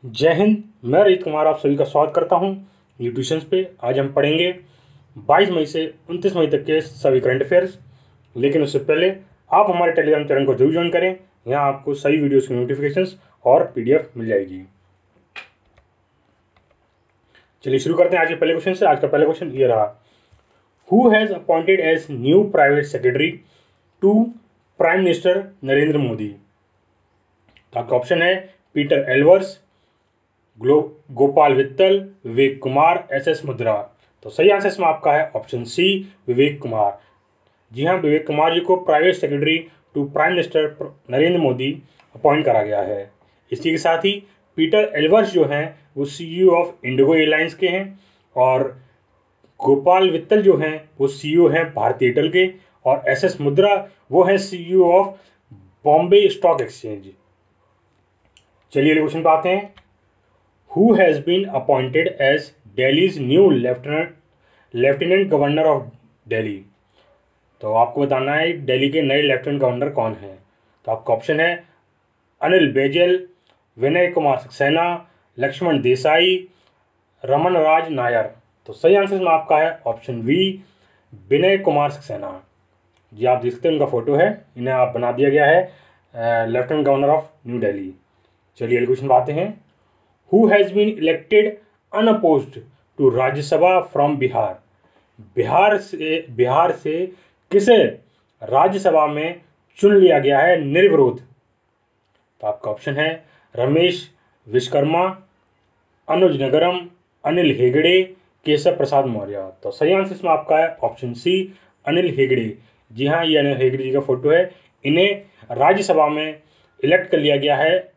जय हिंद। मैं रजित कुमार आप सभी का स्वागत करता हूं न्यूट्रिशंस पे। आज हम पढ़ेंगे 22 मई से 29 मई तक के सभी करंट अफेयर्स। लेकिन उससे पहले आप हमारे टेलीग्राम चैनल को जरूर ज्वाइन करें। यहाँ आपको सभी वीडियोस की नोटिफिकेशंस और पीडीएफ मिल जाएगी। चलिए शुरू करते हैं आज के पहले क्वेश्चन से। आज का पहला क्वेश्चन ये रहा, who has appointed as new private secretary to prime minister Narendra Modi. तो आपका ऑप्शन है Peter Elvers, Gopal Vittal, Vivek Kumar, S Mudra. तो सही आंसर इसमें आपका है ऑप्शन सी, विवेक कुमार। जी हाँ, विवेक कुमार जी को private secretary to prime minister Narendra Modi appoint करा गया है। इसी के साथ ही पीटर एल्वर्स जो हैं वो सीईओ ऑफ इंडिगो एयरलाइंस के हैं, और गोपाल वित्तल जो हैं वो सीईओ हैं भारतीय एयरटेल के, और एस मुद्रा वो हैं CEO of Bombay stock exchange. चलिए अगले क्वेश्चन पे आते हैं। Who has been appointed as Delhi's new lieutenant governor of Delhi. तो आपको बताना है दिल्ली के नए लेफ्टिनेंट गवर्नर कौन है। तो आपका ऑप्शन है अनिल बैजल, विनय कुमार सक्सेना, लक्ष्मण देसाई, रमन राज नायर। तो सही आंसर में आपका है ऑप्शन वी, विनय कुमार सक्सेना। जी आप देख सकते हैं उनका फोटो है, इन्हें आप बना दिया गया है lieutenant governor of new Delhi. चलिए अगले क्वेश्चन आते हैं। Who has been elected unopposed to Rajya Sabha from Bihar. Bihar से किसे राज्यसभा में चुन लिया गया है निर्विरोध। तो आपका ऑप्शन है रमेश विश्वकर्मा, अनुज नगरम, अनिल हेगड़े, केशव प्रसाद मौर्य। तो सही आंसर इसमें आपका है ऑप्शन सी, अनिल हेगड़े। जी हाँ, ये अनिल हेगड़े जी का फोटो है। इन्हें राज्यसभा में इलेक्ट कर लिया गया है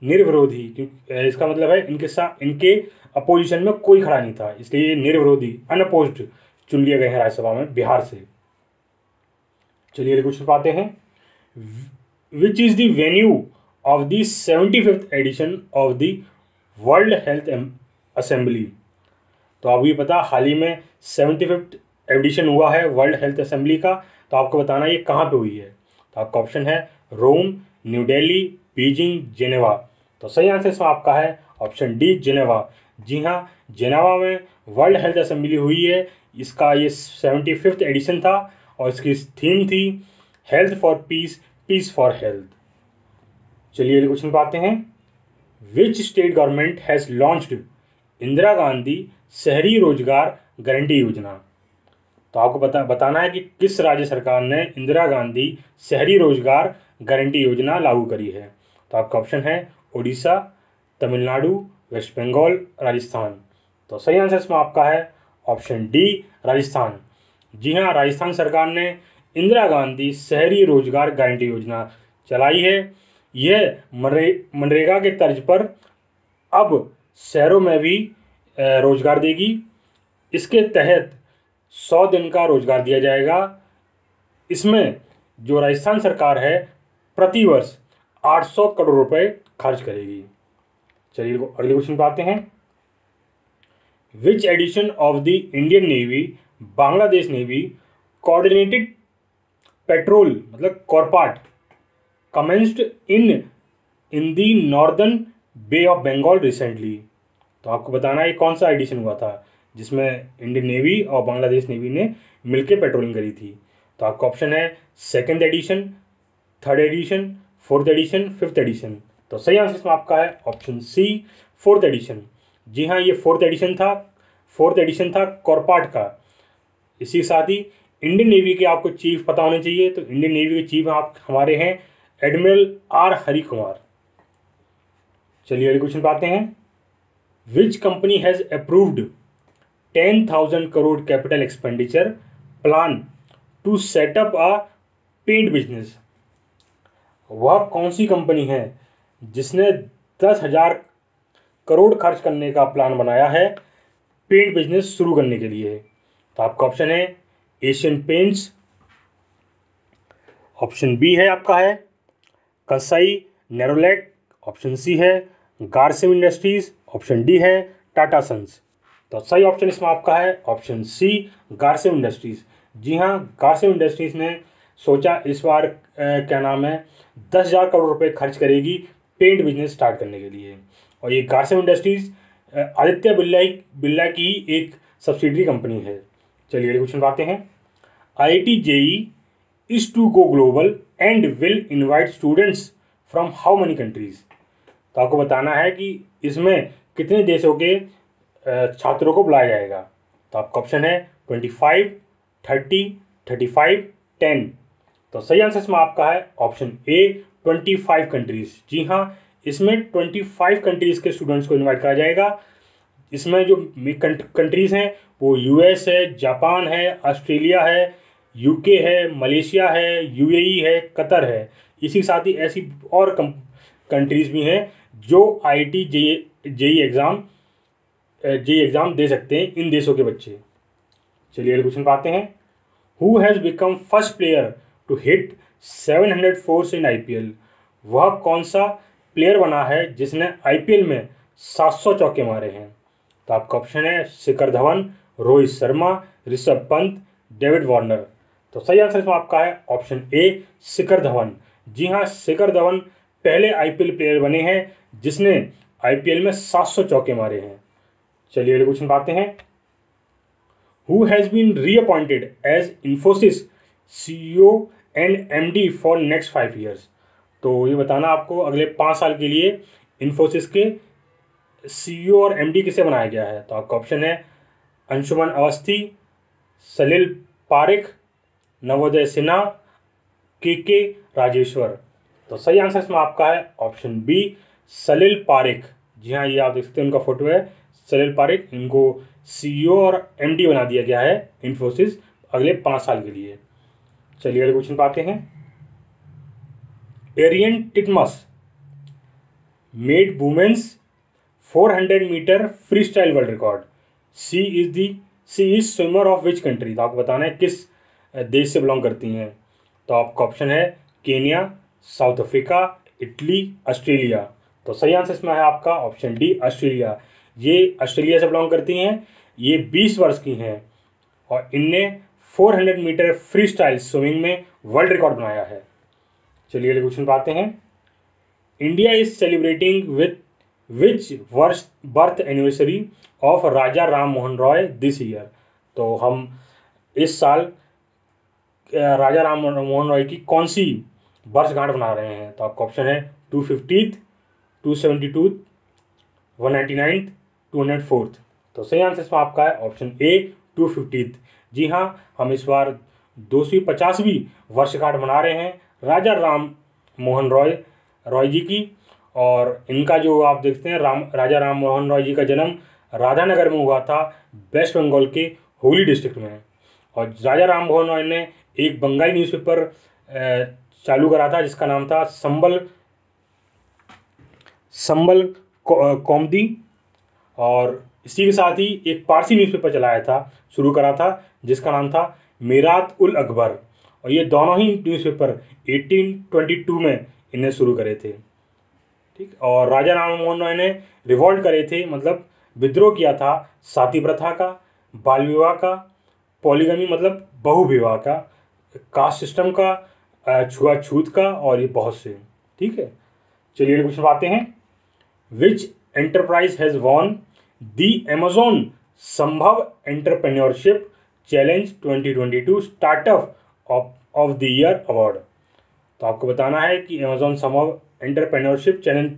निर्विरोधी, क्योंकि इसका मतलब है इनके अपोजिशन में कोई खड़ा नहीं था, इसलिए ये निर्विरोधी अनअपोज्ड चुन लिए गए हैं राज्यसभा में बिहार से। चलिए अगले क्वेश्चन पाते हैं। Which is the venue of the 75th edition of the World Health Assembly. तो आपको ये पता हाल ही में 75th एडिशन हुआ है वर्ल्ड हेल्थ असेंबली का। तो आपको बताना ये कहाँ पे हुई है। तो आपका ऑप्शन है रोम, न्यू दिल्ली, बीजिंग, जेनेवा। तो सही आंसर इसमें आपका है ऑप्शन डी, जेनेवा। जी हाँ, जेनेवा में वर्ल्ड हेल्थ असेंबली हुई है। इसका ये 75th एडिशन था और इसकी थीम थी health for peace, peace for health. चलिए क्वेश्चन पे आते हैं। Which state government has launched Indira Gandhi Shahari Rozgar guarantee योजना। तो आपको बताना है कि किस राज्य सरकार ने इंदिरा गांधी शहरी रोजगार गारंटी योजना लागू करी है। तो आपका ऑप्शन है उड़ीसा, तमिलनाडु, वेस्ट बंगाल, राजस्थान। तो सही आंसर इसमें आपका है ऑप्शन डी, राजस्थान। जी हाँ, राजस्थान सरकार ने इंदिरा गांधी शहरी रोजगार गारंटी योजना चलाई है। यह मनरेगा के तर्ज पर अब शहरों में भी रोजगार देगी। इसके तहत 100 दिन का रोजगार दिया जाएगा। इसमें जो राजस्थान सरकार है प्रति वर्ष 800 करोड़ रुपए खर्च करेगी। चलिए अगले क्वेश्चन पे आते हैं। Which edition of the Indian navy Bangladesh navy coordinated patrol मतलब CORPAT commenced in the northern Bay of Bengal recently. तो आपको बताना है कौन सा एडिशन हुआ था जिसमें इंडियन नेवी और बांग्लादेश नेवी ने मिलकर पेट्रोलिंग करी थी। तो आपका ऑप्शन है second edition, third edition, fourth edition, fifth edition. तो सही आंसर इसमें आपका है ऑप्शन सी, फोर्थ एडिशन। जी हाँ, ये फोर्थ एडिशन था कॉरपाट का। इसी के साथ ही इंडियन नेवी के आपको चीफ पता होने चाहिए। तो इंडियन नेवी के चीफ आप हमारे हैं एडमिरल आर हरि कुमार। चलिए अगले क्वेश्चन पे आते हैं। Which company has approved 10,000 crore capital expenditure plan to set up a paint business. वह कौन सी कंपनी है जिसने 10,000 करोड़ खर्च करने का प्लान बनाया है पेंट बिजनेस शुरू करने के लिए। तो आपका ऑप्शन है एशियन पेंट्स, ऑप्शन बी है आपका है कंसाई नेरोलैक, ऑप्शन सी है गारसिम इंडस्ट्रीज, ऑप्शन डी है टाटा सन्स। तो सही ऑप्शन इसमें आपका है ऑप्शन सी, गारसिम इंडस्ट्रीज। जी हाँ, गारसिम इंडस्ट्रीज ने सोचा इस बार क्या नाम है 10,000 करोड़ रुपए खर्च करेगी पेंट बिजनेस स्टार्ट करने के लिए। और ये गार्सन इंडस्ट्रीज आदित्य बिरला की एक सब्सिडरी कंपनी है। चलिए अगले क्वेश्चन पर आते हैं। IIT JEE is to go global and will invite students from how many countries? तो आपको बताना है कि इसमें कितने देशों के छात्रों को बुलाया जाएगा। तो आपका ऑप्शन है 25, 30, 35, 10। तो सही आंसर इसमें आपका है ऑप्शन ए 25 कंट्रीज। जी हाँ, इसमें 25 कंट्रीज़ के स्टूडेंट्स को इनवाइट करा जाएगा। इसमें जो कंट्रीज़ हैं वो US है, जापान है, ऑस्ट्रेलिया है, UK है, मलेशिया है, UAE है, कतर है। इसी के साथ ही ऐसी और कंट्रीज़ भी हैं जो IIT JEE एग्ज़ाम दे सकते हैं इन देशों के बच्चे। चलिए अगले क्वेश्चन पर आते हैं। Who has become first player to hit 700 fours in IPL? वह कौन सा प्लेयर बना है जिसने IPL में 700 चौके मारे हैं? तो आपका ऑप्शन है शिखर धवन, रोहित शर्मा, ऋषभ पंत, डेविड वार्नर। तो सही आंसर इसमें आपका है ऑप्शन ए शिखर धवन। जी हाँ, शिखर धवन पहले IPL प्लेयर बने हैं जिसने IPL में 700 चौके मारे हैं। चलिए अगले क्वेश्चन पाते हैं। Who has been reappointed as Infosys CEO and MD for next 5 years? तो ये बताना आपको अगले 5 साल के लिए इन्फोसिस के CEO और MD किसे बनाया गया है। तो आपका ऑप्शन है अंशुमन अवस्थी, सलिल पारिक, नवोदय सिन्हा, KK राजेश्वर। तो सही आंसर इसमें आपका है ऑप्शन बी सलिल पारिक। जी हाँ, ये आप देख सकते हैं, उनका फोटो है सलिल पारिक। इनको CEO और MD बना दिया गया है इन्फोसिस अगले 5 साल के लिए। चलिए अगले क्वेश्चन पाते हैं। Ariarne Titmus made women's 400 metre freestyle world record. She is swimmer of which country? तो आपको बताना है किस देश से बिलोंग करती हैं। तो आपका ऑप्शन है Kenya, south Africa, Italy, Australia. तो सही आंसर इसमें है आपका ऑप्शन डी ऑस्ट्रेलिया। ये ऑस्ट्रेलिया से बिलोंग करती हैं। ये 20 वर्ष की हैं और इनने 400 मीटर फ्री स्टाइल स्विमिंग में वर्ल्ड रिकॉर्ड बनाया है। चलिए अगले क्वेश्चन पर आते हैं। India is celebrating with which वर्ष birth anniversary of Raja Ram Mohan Roy this year? तो हम इस साल राजा राम मोहन रॉय की कौन सी वर्षगांठ बना रहे हैं? तो आपका ऑप्शन है 250, 272, 199, 204। तो सही आंसर इसमें आपका है ऑप्शन ए 250। जी हाँ, हम इस बार 250वीं वर्षगांठ मना रहे हैं राजा राम मोहन रॉय जी की। और इनका जो आप देखते हैं राजा राम मोहन रॉय जी का जन्म राधानगर में हुआ था, वेस्ट बंगाल के हुगली डिस्ट्रिक्ट में। और राजा राम मोहन रॉय ने एक बंगाली न्यूज़पेपर चालू करा था जिसका नाम था संबल कौमुदी। और इसी के साथ ही एक पारसी न्यूज़पेपर चलाया था, शुरू करा था, जिसका नाम था मीरात उल अकबर। और ये दोनों ही न्यूज़पेपर 1822 में इन्हें शुरू करे थे। ठीक, और राजा राम मोहन रॉय ने रिवॉल्ट करे थे, मतलब विद्रोह किया था साती प्रथा का, बाल विवाह का, पॉलीगमी मतलब बहुविवाह का, कास्ट सिस्टम का, छुआछूत का, और ये बहुत से। ठीक है, चलिए क्वेश्चन आते हैं। Which enterprise has won the Amazon Sambhav entrepreneurship challenge 2022 startup of the year award? तो आपको बताना है कि अमेजोन संभव एंटरप्रेन्योरशिप चैलेंज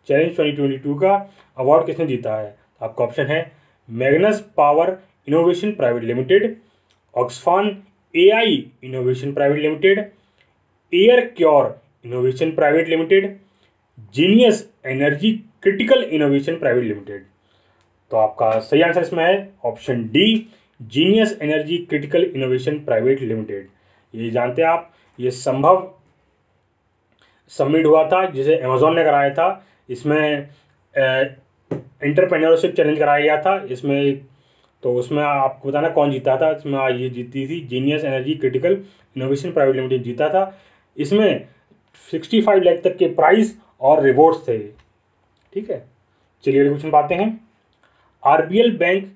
2022 का अवार्ड किसने जीता है। तो आपका ऑप्शन है Magnus power innovation private limited, Oxfarm AI innovation private limited, air cure innovation private limited, genius energy critical innovation private limited. तो आपका सही आंसर इसमें है option D genius energy critical innovation private limited. ये जानते हैं आप, ये संभव समिट हुआ था जिसे अमेजोन ने कराया था। इसमें एंटरप्रेन्योरशिप चैलेंज कराया गया था इसमें। तो उसमें आपको बताना कौन जीता था। इसमें ये जीती थी genius energy critical innovation private limited जीता था। इसमें 65 लाख तक के प्राइस और रिवॉर्ड्स थे। ठीक है, चलिए क्वेश्चन पाते हैं। RBL bank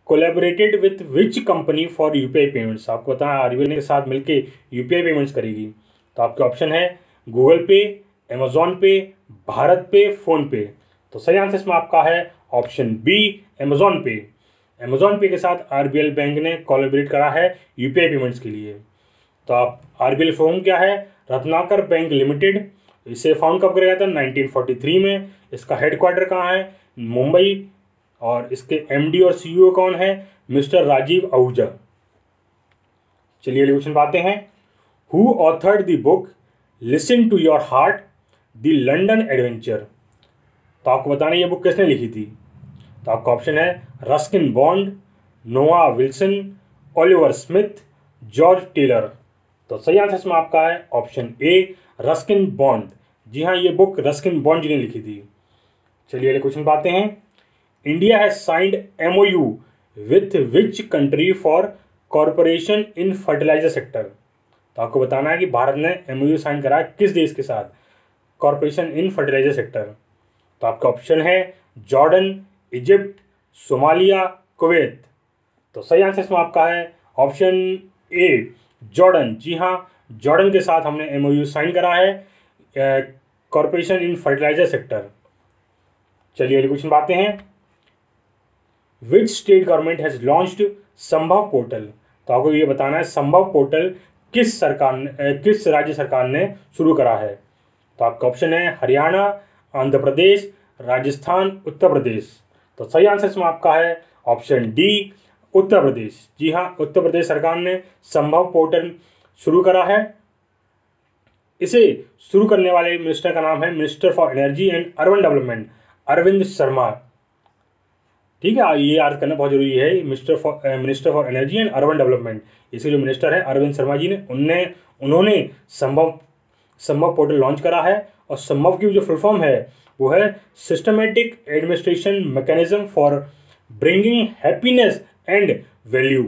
collaborated with which company for UPI payments? आपको बताना RBL के साथ मिलकर UPI पेमेंट्स करेगी। तो आपके ऑप्शन है गूगल पे, अमेजोन पे, भारत पे, फ़ोन पे। तो सही आंसर इसमें आपका है ऑप्शन बी, अमेजॉन पे। अमेजॉन पे के साथ आरबीएल बैंक ने कोलैबोरेट करा है यूपीआई पेमेंट्स के लिए। तो आप आरबीएल फर्म क्या है? Ratnakar bank limited. इसे फाउंड कब किया गया था? 1943 में। इसका हेडक्वार्टर कहाँ है? मुंबई। और इसके एमडी और सीईओ कौन है? मिस्टर राजीव आहूजा। चलिए अगले क्वेश्चन पे आते हैं। Who authored the book listen to your heart the London adventure? तो आपको बताना ये बुक किसने लिखी थी। तो आपका ऑप्शन है Ruskin Bond, Noah Wilson, Oliver Smith, George Taylor. तो सही आंसर इसमें आपका है ऑप्शन ए, रस्किन बॉन्ड। जी हाँ, ये बुक रस्किन बॉन्ड जी ने लिखी थी। चलिए अगले क्वेश्चन पे आते हैं। India has signed MoU with which country for corporation in fertiliser sector? तो आपको बताना है कि भारत ने एमओयू साइन करा है किस देश के साथ कॉरपोरेशन इन फर्टिलाइजर सेक्टर। तो आपका ऑप्शन है जॉर्डन, इजिप्ट, सोमालिया, कुवैत। तो सही आंसर इसमें आपका है ऑप्शन ए, जॉर्डन। जी हाँ, जॉर्डन के साथ हमने एमओयू साइन करा है कॉरपोरेशन इन फर्टिलाइजर सेक्टर। चलिए अगले क्वेश्चन बातें हैं। Which state government has launched संभव पोर्टल? तो आपको ये बताना है संभव पोर्टल किस राज्य सरकार ने शुरू करा है। तो आपका ऑप्शन है हरियाणा, आंध्र प्रदेश, राजस्थान, उत्तर प्रदेश। तो सही आंसर इसमें आपका है ऑप्शन डी, उत्तर प्रदेश। जी हाँ, उत्तर प्रदेश सरकार ने संभव पोर्टल शुरू करा है। इसे शुरू करने वाले मिनिस्टर का नाम है minister for energy and urban development, Arvind Sharma. ठीक है, ये याद करना बहुत जरूरी है। Minister for energy and urban development, इसके जो मिनिस्टर हैं अरविंद शर्मा जी ने उन्होंने संभव पोर्टल लॉन्च करा है। और संभव की जो फुल फॉर्म है वो है systematic administration mechanism for bringing happiness and value.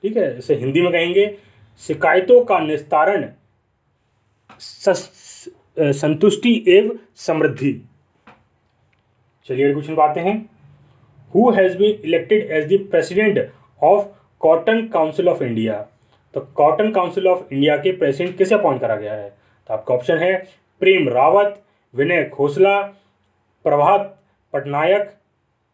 ठीक है, इसे हिंदी में कहेंगे शिकायतों का निस्तारण, संतुष्टि एवं समृद्धि। चलिए क्वेश्चन पे आते हैं। Who has been elected as the president of cotton council of India? तो कॉटन काउंसिल ऑफ इंडिया के प्रेसिडेंट किसे अपॉइंट करा गया है? तो आपका ऑप्शन है प्रेम रावत, विनय खोसला, प्रभात पटनायक,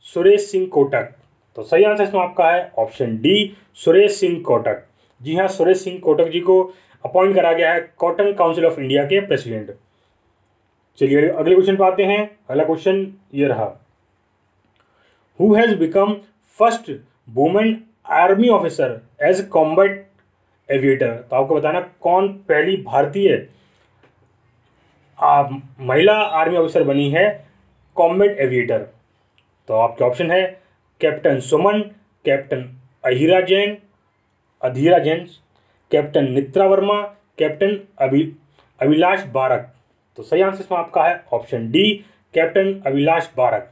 सुरेश सिंह कोटक। तो सही आंसर इसमें आपका है ऑप्शन डी, सुरेश सिंह कोटक। जी हाँ, सुरेश सिंह कोटक जी को अपॉइंट करा गया है कॉटन काउंसिल ऑफ इंडिया के प्रेसिडेंट। चलिए अगले क्वेश्चन पे आते हैं। अगला क्वेश्चन ये रहा। Who has become first women army officer as combat aviator? तो आपको बताना कौन पहली भारतीय महिला आर्मी ऑफिसर बनी है कॉम्बैट एविएटर। तो आपके ऑप्शन है कैप्टन सुमन, कैप्टन अधीरा जैन, कैप्टन नित्रा वर्मा, कैप्टन अभिलाष बारक। तो सही आंसर इसमें आपका है ऑप्शन डी, कैप्टन अभिलाष बारक।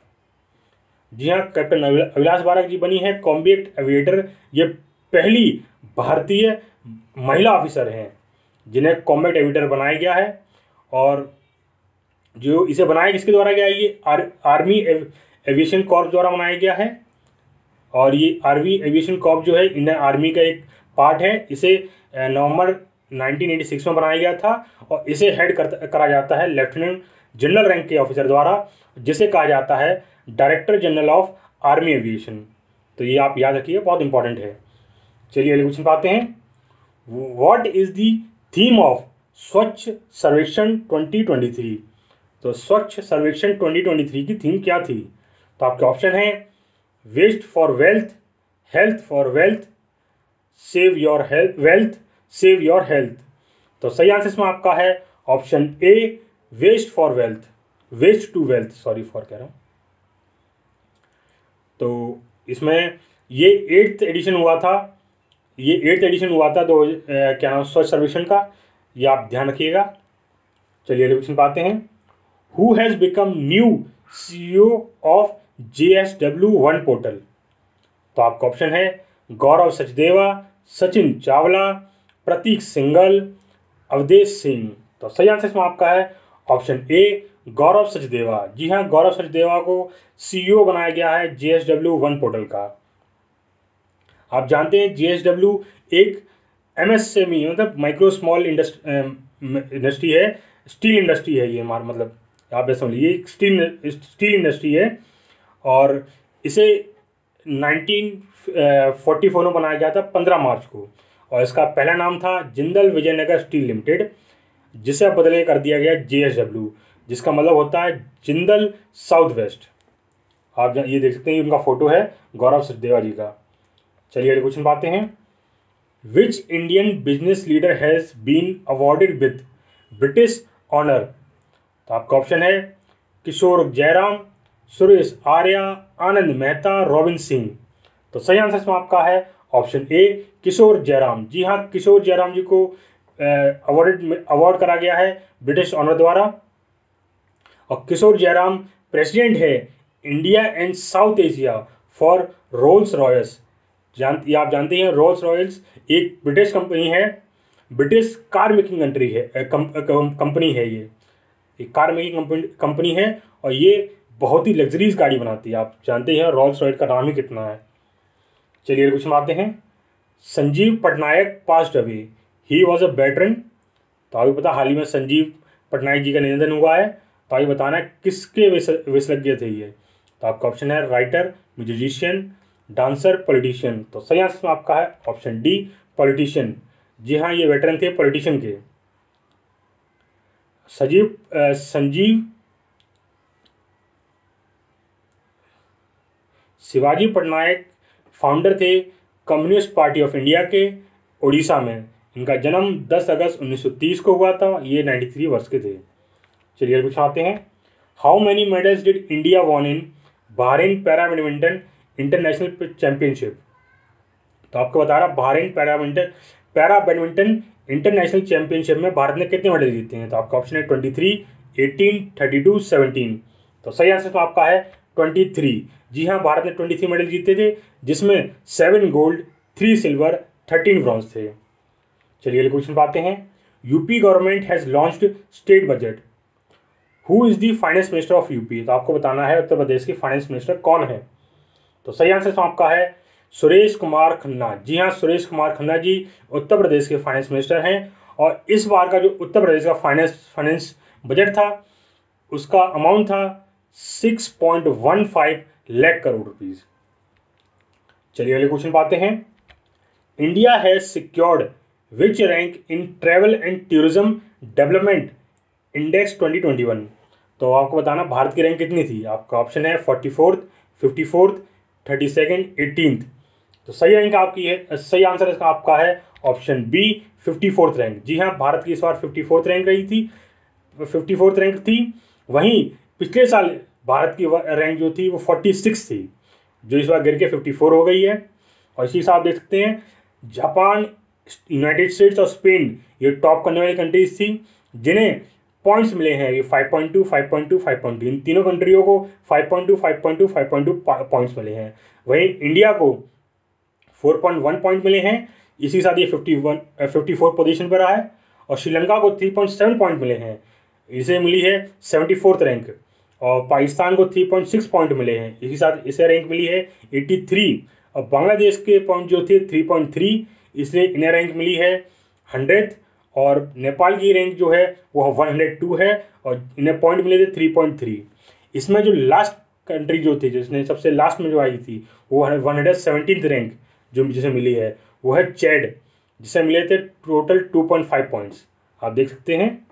जी हाँ, कैप्टन अभिलाष बारक जी बनी है कॉम्बैट एविएटर। ये पहली भारतीय महिला ऑफिसर हैं जिन्हें कॉम्बैट एविएटर बनाया गया है। और जो इसे बनाया किसके द्वारा गया है? ये आर्मी एविएशन कॉर्प द्वारा बनाया गया है। और ये आर्मी एविएशन कॉर्प जो है इंडियन आर्मी का एक पार्ट है। इसे नवंबर 1986 में बनाया गया था। और इसे हेड करा जाता है लेफ्टिनेंट जनरल रैंक के ऑफिसर द्वारा, जिसे कहा जाता है director general of army aviation. तो ये आप याद रखिए, बहुत इंपॉर्टेंट है। चलिए अगले क्वेश्चन पे आते हैं। What is the theme of स्वच्छ सर्वेक्षण 2023? तो स्वच्छ सर्वेक्षण 2023 की थीम क्या थी? तो आपके ऑप्शन है waste for wealth, health for wealth, save your health. तो सही आंसर इसमें आपका है option A, waste for wealth, waste to wealth, sorry फॉर कह रहा हूँ। तो इसमें ये 8th एडिशन हुआ था। तो क्या नाम स्वच्छ सर्वेक्षण का, ये आप ध्यान रखिएगा। चलिए अगले क्वेश्चन पे आते हैं। Who has become new CEO of JSW1 portal? तो आपका ऑप्शन है गौरव सचदेवा, सचिन चावला, प्रतीक सिंगल, अवधेश सिंह। तो सही आंसर इसमें आपका है ऑप्शन ए, गौरव सचदेवा। जी हाँ, गौरव सचदेवा को CEO बनाया गया है JSW1 पोर्टल का। आप जानते हैं JSW एक MSME मतलब माइक्रो स्मॉल इंडस्ट्री है, स्टील इंडस्ट्री है ये मतलब आप ऐसा समझिए स्टील इंडस्ट्री है और इसे 1944 में बनाया गया था 15 मार्च को और इसका पहला नाम था जिंदल विजयनगर स्टील लिमिटेड, जिसे अब बदल के कर दिया गया JSW, जिसका मतलब होता है जिंदल साउथ वेस्ट। आप ये देख सकते हैं, उनका फोटो है गौरव सचदेवा जी का। चलिए अगले क्वेश्चन पाते हैं। Which Indian business leader has been awarded with British honour? तो आपका ऑप्शन है किशोर जयराम, सुरेश आर्या, आनंद मेहता, रॉबिन सिंह। तो सही आंसर इसमें आपका है ऑप्शन ए किशोर जयराम। जी हाँ, किशोर जयराम जी को अवार्ड करा गया है ब्रिटिश ऑनर द्वारा। और किशोर जयराम प्रेसिडेंट है India and south Asia for Rolls Royce. आप जानते हैं रोल्स रॉयल्स एक ब्रिटिश कंपनी है, ब्रिटिश कार मेकिंग कंट्री है, कंपनी है। ये एक कार मेकिंग कंपनी है और ये बहुत ही लग्जरीज गाड़ी बनाती है। आप जानते हैं रोल्स रॉयस का नाम ही कितना है। चलिए क्वेश्चन आते हैं। Sanjeev Patnaik passed away, he was a veteran. तो अभी पता हाल ही में संजीव पटनायक जी का निधन हुआ है, तो अभी बताना है किसके विशेषज्ञ थे ये। तो आपका ऑप्शन है राइटर, म्यूजिशियन, डांसर, पॉलिटिशियन। तो सही आंसर आपका है ऑप्शन डी पॉलिटिशियन। जी हाँ, ये वेटरन थे पॉलिटिशियन के। संजीव शिवाजी पटनायक फाउंडर थे कम्युनिस्ट पार्टी ऑफ इंडिया के, उड़ीसा में। इनका जन्म 10 अगस्त 1930 को हुआ था। ये 93 वर्ष के थे। चलिए कुछ आते हैं। How many medals did India won in Bahrain para badminton international championship? तो आपको बता रहा Bahrain para badminton international championship में भारत ने कितने मेडल जीते हैं? तो आपका ऑप्शन है 23, 18, 32, 17। तो सही आंसर तो आपका है 23। जी हाँ, भारत ने 23 मेडल जीते थे, जिसमें 7 गोल्ड, 3 सिल्वर, 13 ब्रॉन्ज थे। चलिए अगले क्वेश्चन पाते हैं। UP government has launched state budget, who is the finance minister of UP? तो आपको बताना है उत्तर प्रदेश के फाइनेंस मिनिस्टर कौन है। तो सही आंसर तो आपका है सुरेश कुमार खन्ना। जी हाँ, सुरेश कुमार खन्ना जी उत्तर प्रदेश के फाइनेंस मिनिस्टर हैं। और इस बार का जो उत्तर प्रदेश का फाइनेंस बजट था, उसका अमाउंट था 6.15 लाख करोड़ रुपीज। चलिए अगले क्वेश्चन पाते हैं। India has secured which rank in travel and tourism development index 2021? तो आपको बताना भारत की रैंक कितनी थी। आपका ऑप्शन है 44th, 54th, 32nd, 18th। तो सही रैंक आपकी है, सही आंसर इसका आपका है ऑप्शन बी 54th रैंक। जी हाँ, भारत की इस बार 54th रैंक रही थी, 54th रैंक थी। वहीं पिछले साल भारत की रैंक जो थी वो 46 थी, जो इस बार गिर के 54 हो गई है। और इसी से आप देख सकते हैं जापान, यूनाइटेड स्टेट्स और स्पेन ये टॉप करने वाली कंट्रीज थी, जिन्हें पॉइंट्स मिले हैं ये 5.2, 5.2, 5.2। इन तीनों कंट्रियों को 5.2, 5.2, 5.2 पॉइंट्स मिले हैं। वहीं इंडिया को 4.1 पॉइंट मिले हैं, इसी साथ ये 54 पोजीशन पर रहा है। और श्रीलंका को 3.7 पॉइंट मिले हैं, इसे मिली है 74th रैंक। और पाकिस्तान को 3.6 पॉइंट मिले हैं, इसी साथ इसे रैंक मिली है 83। और बांग्लादेश के पॉइंट जो थे 3.3, इसलिए इन्हें रैंक मिली है 100th। और नेपाल की रैंक जो है वो 102 है और इन्हें पॉइंट मिले थे 3.3। इसमें जो लास्ट कंट्री जो थी, जिसने सबसे लास्ट में जो आई थी, वो 117th रैंक जो जिसे मिली है वो है चैड, जिसे मिले थे टोटल 2.5 पॉइंट्स। आप देख सकते हैं।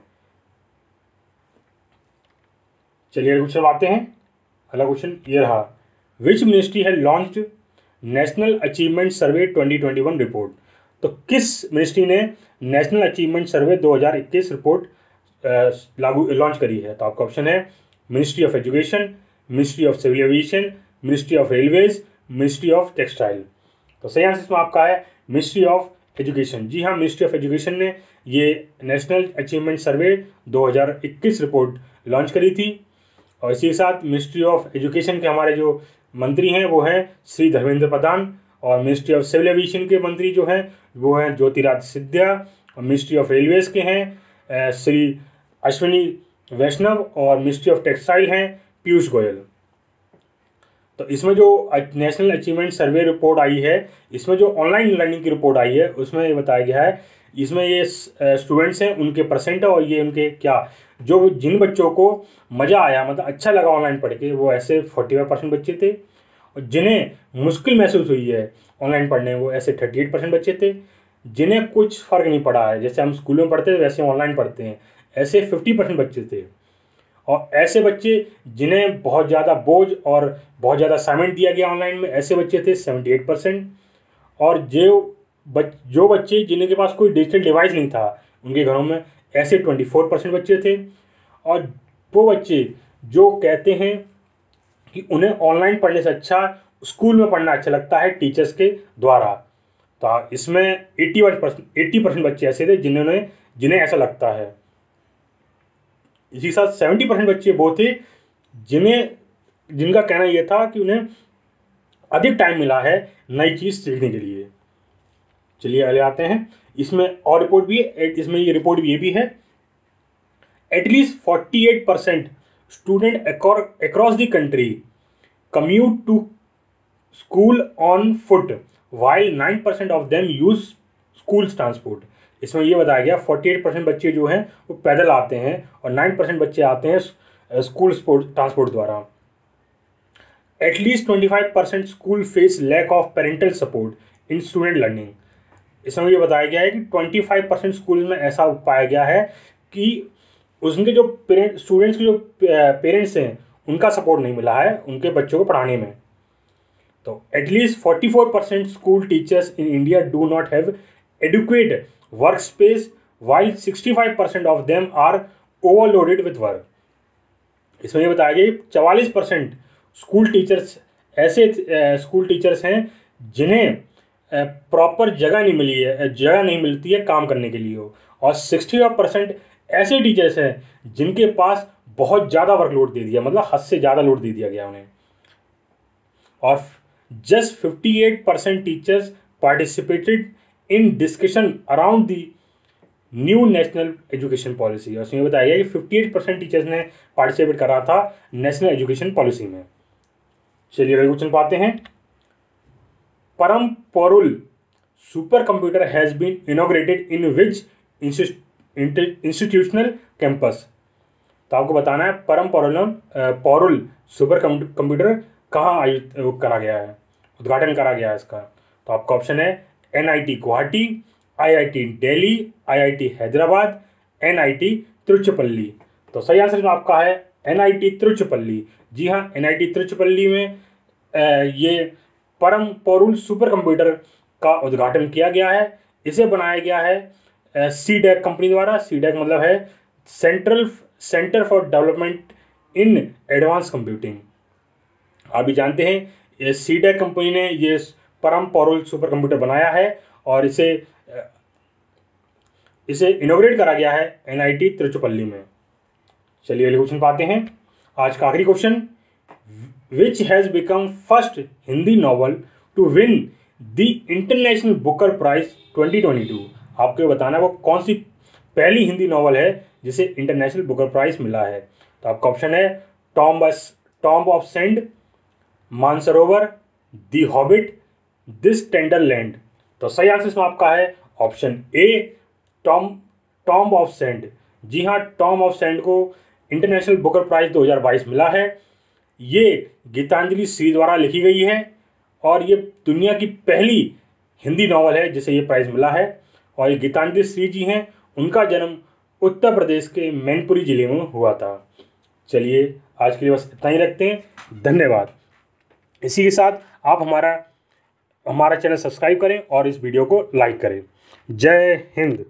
चलिए क्वेश्चन आते हैं। अगला क्वेश्चन ये रहा, विच मिनिस्ट्री है launched national achievement survey 2021 report? तो किस मिनिस्ट्री ने national achievement survey 2021 report launch करी है? तो आपका ऑप्शन है ministry of education, ministry of civil aviation, ministry of railways, ministry of textile. तो सही आंसर इसमें आपका है मिनिस्ट्री ऑफ एजुकेशन। जी हाँ, मिनिस्ट्री ऑफ एजुकेशन ने ये national achievement survey 2021 report launch करी थी। और इसी के साथ मिनिस्ट्री ऑफ एजुकेशन के हमारे जो मंत्री हैं वो हैं श्री धर्मेंद्र प्रधान। और मिनिस्ट्री ऑफ सिविल एविएशन के मंत्री जो हैं वो हैं ज्योतिरादित्य सिंधिया। और मिनिस्ट्री ऑफ रेलवेज के हैं श्री अश्विनी वैष्णव। और मिनिस्ट्री ऑफ टेक्सटाइल हैं पीयूष गोयल। तो इसमें जो नेशनल अचीवमेंट सर्वे रिपोर्ट आई है, इसमें जो ऑनलाइन लर्निंग की रिपोर्ट आई है, उसमें ये बताया गया है इसमें ये स्टूडेंट्स हैं उनके परसेंट है और ये उनके क्या जो जिन बच्चों को मज़ा आया मतलब अच्छा लगा ऑनलाइन पढ़ के वो ऐसे 45% बच्चे थे, और जिन्हें मुश्किल महसूस हुई है ऑनलाइन पढ़ने वो ऐसे 38% बच्चे थे। जिन्हें कुछ फ़र्क नहीं पड़ा है, जैसे हम स्कूलों में पढ़ते थे वैसे ऑनलाइन पढ़ते हैं, ऐसे 50% बच्चे थे। और ऐसे बच्चे जिन्हें बहुत ज़्यादा बोझ और बहुत ज़्यादा असाइनमेंट दिया गया ऑनलाइन में, ऐसे बच्चे थे 78%। और जो बच्चे जिनके पास कोई डिजिटल डिवाइस नहीं था उनके घरों में, ऐसे 24% बच्चे थे। और वो बच्चे जो कहते हैं कि उन्हें ऑनलाइन पढ़ने से अच्छा स्कूल में पढ़ना अच्छा लगता है टीचर्स के द्वारा, तो इसमें 80% बच्चे ऐसे थे जिन्हें ऐसा लगता है। इसी साथ 70% बच्चे वो थे जिनका कहना यह था कि उन्हें अधिक टाइम मिला है नई चीज़ सीखने के लिए। चलिए आगे आते हैं। इसमें और रिपोर्ट भी है, इसमें ये रिपोर्ट भी ये भी है, at least 48% student across the country commute to school on foot while 9% of them use school transport. इसमें ये बताया गया 48% बच्चे जो हैं वो पैदल आते हैं और 9% बच्चे आते हैं स्कूल ट्रांसपोर्ट द्वारा। At least 25% school face lack of parental support in student learning. इसमें ये बताया गया है कि 25% स्कूल में ऐसा पाया गया है कि उसके जो स्टूडेंट्स के जो पेरेंट्स हैं उनका सपोर्ट नहीं मिला है उनके बच्चों को पढ़ाने में। तो at least 44% school teachers in India do not have adequate work space while 65% of them are overloaded with work. इसमें यह बताया गया 44% स्कूल टीचर्स हैं जिन्हें प्रॉपर जगह नहीं मिलती है काम करने के लिए हो, और 65% ऐसे टीचर्स हैं जिनके पास बहुत ज़्यादा वर्कलोड दे दिया, मतलब हद से ज़्यादा लोड दे दिया गया उन्हें। और just 58% teachers participated in discussion around the new national education policy. और इसमें बताया गया कि 58% टीचर्स ने पार्टिसिपेट करा था नेशनल एजुकेशन पॉलिसी में। चलिए अगले क्वेश्चन पाते हैं। Param Porul supercomputer has been inaugurated in which institutional campus. तो आपको बताना है परम पोरुल सुपर कंप्यूटर कहाँ करा गया है, उद्घाटन करा गया है इसका। तो आपका ऑप्शन है NIT Guwahati, IIT Delhi, IIT Hyderabad, NIT Tiruchirappalli. तो सही आंसर जो आपका है NIT तिरुचिरापल्ली। जी हाँ, NIT तिरुचिरापल्ली में ये परम पोरुल सुपर कंप्यूटर का उद्घाटन किया गया है। इसे बनाया गया है CDEC कंपनी द्वारा। CDEC मतलब है centre for development in advance computing. आप भी जानते हैं CDEC कंपनी ने ये परम पोरुल सुपर कंप्यूटर बनाया है और इसे इनोग्रेट करा गया है NIT तिरुचिरापल्ली में। चलिए अगले क्वेश्चन पाते हैं। आज का आखिरी question, which has become first Hindi novel to win the international Booker prize 2022। आपको बताना है वो कौन सी पहली हिंदी नॉवल है जिसे इंटरनेशनल बुकर प्राइज मिला है। तो आपका ऑप्शन है tomb of sand, Mansarovar, the Hobbit, this tender land. तो सही आंसर इसमें आपका है option A, tomb of sand. जी हाँ, टॉम्ब ऑफ सैंड को इंटरनेशनल बुकर प्राइज 2022 मिला है। ये गीतांजलि श्री द्वारा लिखी गई है और ये दुनिया की पहली हिंदी नॉवल है जिसे ये प्राइज़ मिला है। और ये गीतांजलि श्री जी हैं, उनका जन्म उत्तर प्रदेश के मैनपुरी ज़िले में हुआ था। चलिए आज के लिए बस इतना ही रखते हैं, धन्यवाद। इसी के साथ आप हमारा चैनल सब्सक्राइब करें और इस वीडियो को लाइक करें। जय हिंद।